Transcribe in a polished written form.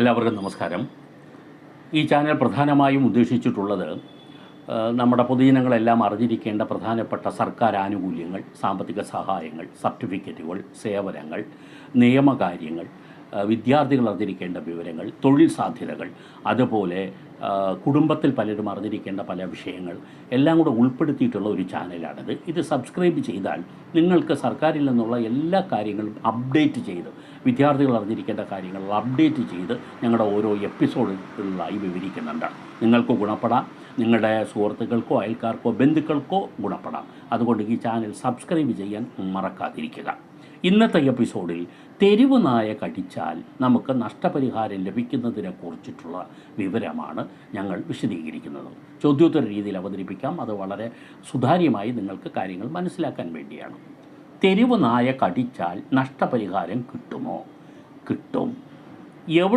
എല്ലാവർക്കും നമസ്കാരം. ഈ ചാനൽ പ്രധാനമായും ഉദ്ദേശിച്ചിട്ടുള്ളത് നമ്മുടെ പൊതുജനങ്ങളെല്ലാം അറിഞ്ഞിരിക്കേണ്ട പ്രധാനപ്പെട്ട സർക്കാർ ആനുകൂല്യങ്ങൾ, സാമ്പത്തിക സഹായങ്ങൾ, സർട്ടിഫിക്കറ്റുകൾ, സേവനങ്ങൾ, നിയമകാര്യങ്ങൾ, വിദ്യാർത്ഥികൾ അറിഞ്ഞിരിക്കേണ്ട വിവരങ്ങൾ, തൊഴിൽ സാധ്യതകൾ, അതുപോലെ കുടുംബത്തിൽ പലരും അറിഞ്ഞിരിക്കേണ്ട പല വിഷയങ്ങൾ എല്ലാം കൂടെ ഉൾപ്പെടുത്തിയിട്ടുള്ള ഒരു ചാനലാണിത്. ഇത് സബ്സ്ക്രൈബ് ചെയ്താൽ നിങ്ങൾക്ക് സർക്കാരിൽ നിന്നുള്ള എല്ലാ കാര്യങ്ങളും അപ്ഡേറ്റ് ചെയ്ത്, വിദ്യാർത്ഥികൾ അറിഞ്ഞിരിക്കേണ്ട കാര്യങ്ങൾ അപ്ഡേറ്റ് ചെയ്ത് ഞങ്ങളുടെ ഓരോ എപ്പിസോഡുകളിലായി വിവരിക്കുന്നുണ്ട്. നിങ്ങൾക്ക് ഗുണപ്പെടാം, നിങ്ങളുടെ സുഹൃത്തുക്കൾക്കോ അയൽക്കാർക്കോ ബന്ധുക്കൾക്കോ ഗുണപ്പെടാം. അതുകൊണ്ട് ഈ ചാനൽ സബ്സ്ക്രൈബ് ചെയ്യാൻ മറക്കാതിരിക്കുക. ഇന്നത്തെ എപ്പിസോഡിൽ തെരുവ് നായ കടിച്ചാൽ നമുക്ക് നഷ്ടപരിഹാരം ലഭിക്കുന്നതിനെ കുറിച്ചിട്ടുള്ള വിവരമാണ് ഞങ്ങൾ വിശദീകരിക്കുന്നത്. ചോദ്യോത്തര രീതിയിൽ അവതരിപ്പിക്കാം. അത് വളരെ സുതാര്യമായി നിങ്ങൾക്ക് കാര്യങ്ങൾ മനസ്സിലാക്കാൻ വേണ്ടിയാണ്. തെരുവ് നായ കടിച്ചാൽ നഷ്ടപരിഹാരം കിട്ടുമോ? കിട്ടും. എവിടെ